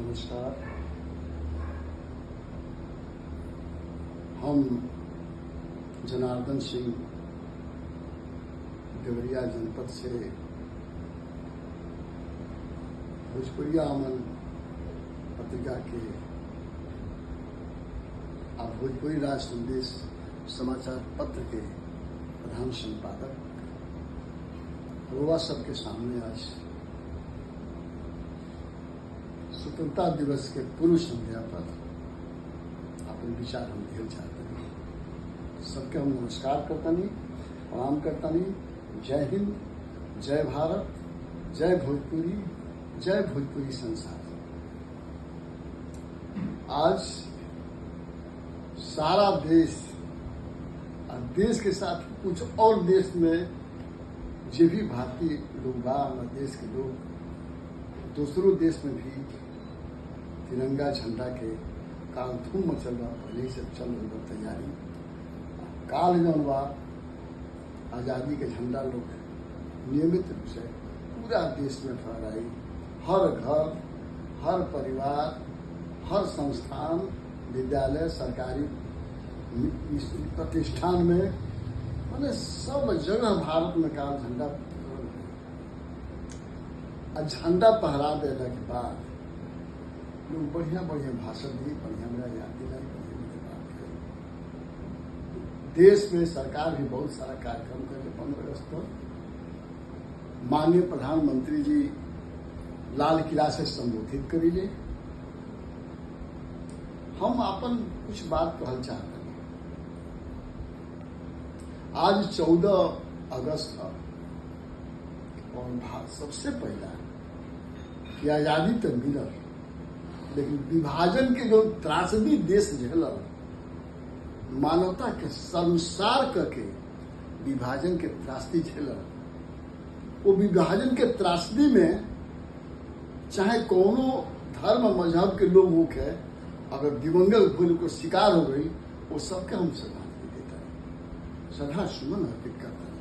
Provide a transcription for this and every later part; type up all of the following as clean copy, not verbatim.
नमस्कार। हम जनार्दन सिंह देवरिया जनपद से भोजपुरिया अमन पत्रिका के और भोजपुरी राज संदेश समाचार पत्र के प्रधान संपादक रुआ सबके सामने आज स्वतंत्रता दिवस के पूर्व संध्या पर अपने विचार हम दिए चाहते हैं। सबके हम नमस्कार करता नहीं, प्रणाम करता नहीं। जय हिंद, जय भारत, जय भोजपुरी संसार। आज सारा देश और देश के साथ कुछ और देश में जो भी भारतीय लोग बाहर देश के लोग दूसरों देश में भी तिरंगा झंडा के काल धूम मचल बा। पहले ही से चल रही बा तैयारी। काल जौन बा आज़ादी के झंडा लोग नियमित रूप से पूरा देश में फहराई। हर घर, हर परिवार, हर संस्थान, विद्यालय, सरकारी प्रतिष्ठान में मैंने सब जगह भारत में काल झंडा पहरा देने के बाद लोग बढ़िया भाषण दिए, बढ़िया याद दिलाई, बढ़िया बात कही। देश में सरकार भी बहुत सारा कार्यक्रम करके बन व्यवस्था। माननीय प्रधानमंत्री जी लाल किला से संबोधित करीले। हम अपन कुछ बात कहल चाहते हैं। आज 14 अगस्त है और सबसे पहला कि आजादी तो मिलल, लेकिन विभाजन के जो त्रासदी देश झेलल, मानवता के संसार करके विभाजन के त्रासदी झेलल। वो विभाजन के त्रासदी में चाहे कोनो धर्म मजहब के लोग होके अगर दिवंगत भूल को शिकार हो गई, वो सबके हम श्रद्धांजलि देता है, श्रद्धा सुमन अर्पित करता है।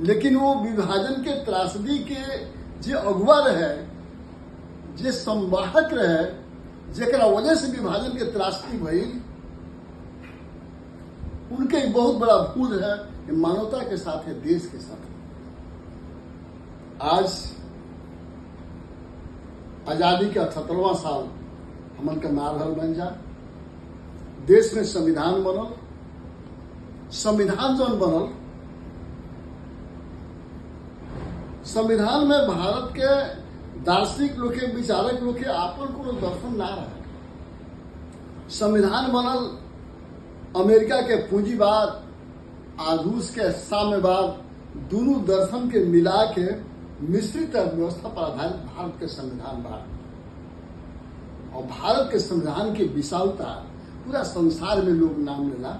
लेकिन वो विभाजन के त्रासदी के जे अगुआ रहे, जे संवाहक रहे, जेकरा वजह से विभाजन के त्रासदी भइल, उनके बहुत बड़ा भूल है कि मानवता के साथ है, देश के साथ है। आज आजादी का 78वां साल हमन का मार रहल बन जा। देश में संविधान बनल। संविधान जौन बनल, संविधान में भारत के दार्शनिक लोग के, विचारक लोग के आपन कोनो दर्शन ना रहे। संविधान बनल अमेरिका के पूंजीवाद और रूस के साम्यवाद दोनों दर्शन के मिला के मिश्रित व्यवस्था पर आधारित भारत के संविधान बा। और भारत के संविधान की विशालता पूरा संसार में लोग नाम लेला।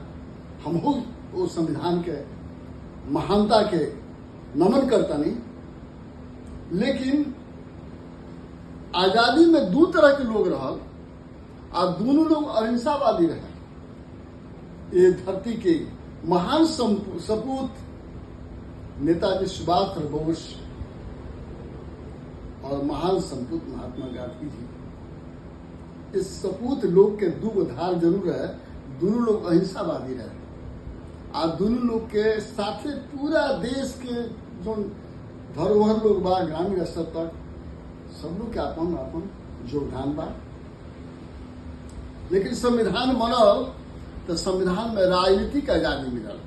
हम वो संविधान के महानता के नमन करता नहीं। लेकिन आजादी में दो तरह के लोग रहल और दोनों लोग अहिंसावादी रहे। ये धरती के महान सपूत नेताजी सुभाष चंद्र बोस और महान सपूत महात्मा गांधी जी, इस सपूत लोग के दो धार जरूर है। दोनों लोग अहिंसावादी रहे और दोनों लोग के साथे पूरा देश के जो धरोहर लोग बा, ग्रामीण स्तर तक सब लोग के अपन अपन योगदान बा। लेकिन संविधान बनल तो संविधान में राजनीतिक आजादी मिलल,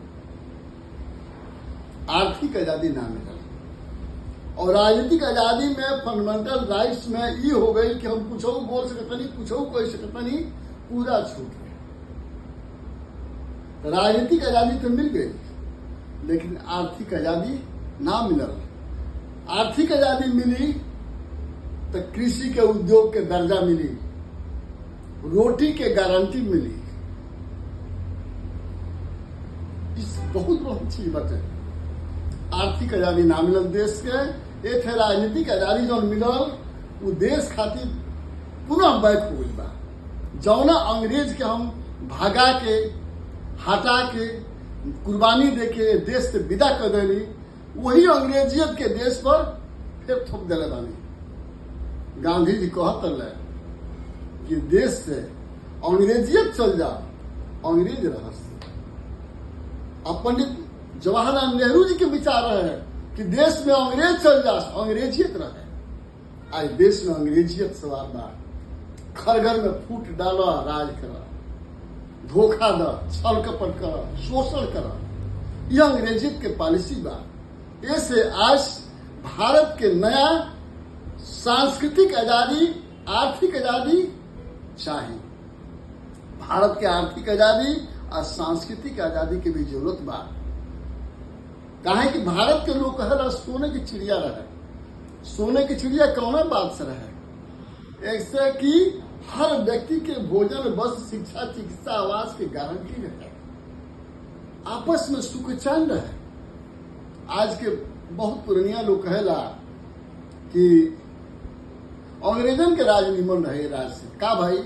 आर्थिक आजादी ना मिलल। और राजनीतिक आजादी में फंडामेंटल राइट्स में ये हो गई कि हम कुछ बोल सकते नहीं, कुछ कह सकते नहीं, पूरा छूट गया। राजनीतिक आजादी तो मिल गई, लेकिन आर्थिक आजादी ना मिलल। आर्थिक आजादी मिली तो कृषि के उद्योग के दर्जा मिली, रोटी के गारंटी मिली। इस बहुत चीज बचे। आर्थिक आजादी ना मिलल देश के, एक है राजनीतिक आजादी जो मिलल, वो देश खातिर पुनः बैक हो गई बा। जौना अंग्रेज के हम भागा के, हटा के, कुर्बानी दे के देश से विदा कर देली, वही अंग्रेजियत के देश पर फिर थोप दिले बानी। गांधी जी कहत रहे कि देश से अंग्रेजियत चल जा, अंग्रेज रहस। अब पंडित जवाहरलाल नेहरू जी के विचार रहे कि देश में अंग्रेज चल जा, अंग्रेजियत रहे। आज देश में अंग्रेजियत सवार बा, घर घर में फूट डालो, राज करा, धोखा द, छल कपट कर, शोषण कर, यह अंग्रेजियत के पॉलिसी बा। ऐसे आज भारत के नया सांस्कृतिक आजादी, आर्थिक आजादी चाहिए। भारत के आर्थिक आजादी और सांस्कृतिक आजादी के भी जरूरत बा। काहे कि भारत के लोग कहला सोने की चिड़िया रहे। सोने की चिड़िया कौन बात से रहे? ऐसे कि हर व्यक्ति के भोजन, वस्त्र, शिक्षा, चिकित्सा, आवास की गारंटी रहे, आपस में सुख चैन रहे। आज के बहुत पुरानिया लोग कहेला कि अंग्रेजन के राज निमन रहे। राज से का भाई,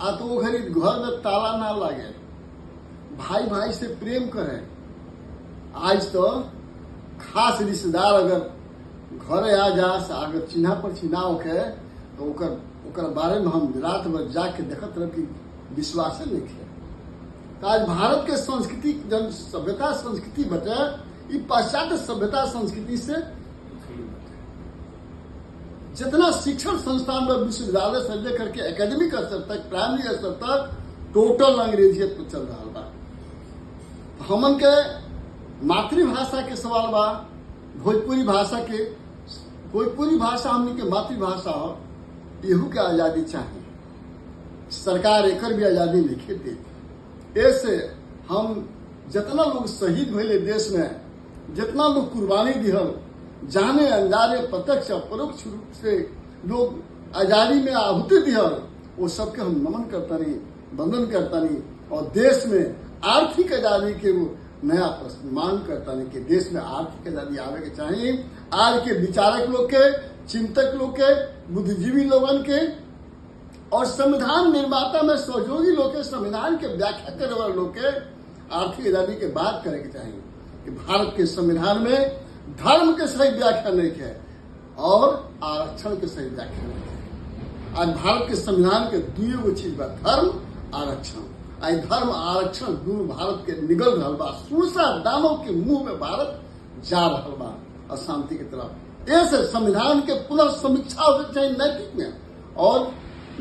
आ तो वो घड़ी घर में ताला ना लगे, भाई भाई से प्रेम करे। आज तो खास रिश्तेदार अगर घरे आ जा, अगर चिन्हा पर चिन्हा होके तो ओकर बारे में हम रात भर जाके देखत रह कि विश्वास नहीं है। तो आज भारत के संस्कृति, जन सभ्यता संस्कृति बटे, ये पाश्चात्य सभ्यता संस्कृति से जितना शिक्षण संस्थान में विश्वविद्यालय से लेकर के एकेडमिक स्तर तक, प्राइमरी स्तर तक टोटल अंग्रेजियत पर चल रहा बा। हमन के मातृभाषा के सवाल बा, भोजपुरी भाषा के, भोजपुरी भाषा हमनी के मातृभाषा हो, एहू के आजादी चाहिए। सरकार एकर भी आजादी लिखे देती। ऐसे हम जितना लोग शहीद भइले देश में, जितना लोग कुर्बानी दिहल, जाने अनजाने, प्रत्यक्ष अपरोक्ष रूप से लोग आजादी में आहुति दिहल, वो सबके हम नमन करतानी, वंदन करतानी। और देश में आर्थिक आजादी के वो नया प्रश्न मांग करतानी कि देश में आर्थिक आजादी आवे के चाहिए। आज के विचारक लोग के, चिंतक लोग के, बुद्धिजीवी लोगन के और संविधान निर्माता में सहयोगी लोग के, संविधान के व्याख्या करे वाले लोग के आर्थिक आजादी के बात करे के चाहिए कि भारत के संविधान में धर्म के सही व्याख्या नहीं है और आरक्षण के सही व्याख्या नहीं है। आज भारत के संविधान के दुई गो चीज बा, धर्म, आरक्षण। आज धर्म, आरक्षण दोनों भारत के निगल रहा बा, सुरसा दानों के मुंह में भारत जा रहा बा अशांति की तरफ। ऐसे संविधान के पुनर्समीक्षा होनी चाहिए नैतिक में, और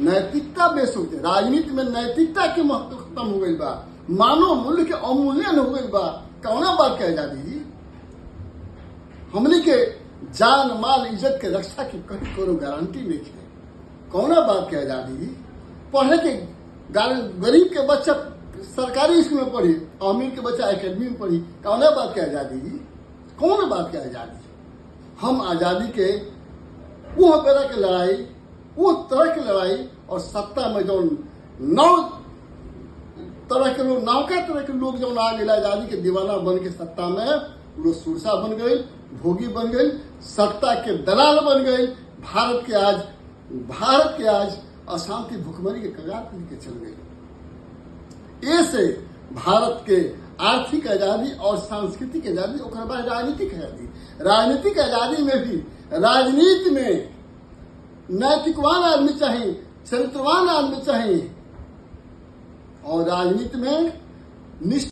नैतिकता बेस होती है। राजनीति में नैतिकता के महत्व खत्म हो गई बा, मानव मूल्य के अवमूल्यन हो गई बा। कौना बात के आजादी? हमने के जान, माल, इज्जत के रक्षा की कहीं कोनो गारंटी नहीं है। कौना बात के आजादी? पढ़े के गरीब के बच्चा सरकारी स्कूल में पढ़ी, अमीर के बच्चा एकेडमी में पढ़ी, कौना बात के आजादी? कौन बात के आजादी? हम आजादी के वो तरह की लड़ाई, वो तरह की लड़ाई, और सत्ता में जो नौ तरह के लोग, नौका तरह के लोग जो आ गए आजादी के दीवाना बन के सत्ता में, वो सुरसा बन गई, भोगी बन गई, सत्ता के दलाल बन गई। भारत के आज अशांति, भुखमरी के कगार पर लेके चल गई। ऐसे भारत के आर्थिक आजादी और सांस्कृतिक आजादी, और बाद राजनीतिक आजादी। राजनीतिक आजादी में भी राजनीति में नैतिकवान आदमी चाहिए, चरित्रवान आदमी चाहिए, और राजनीति में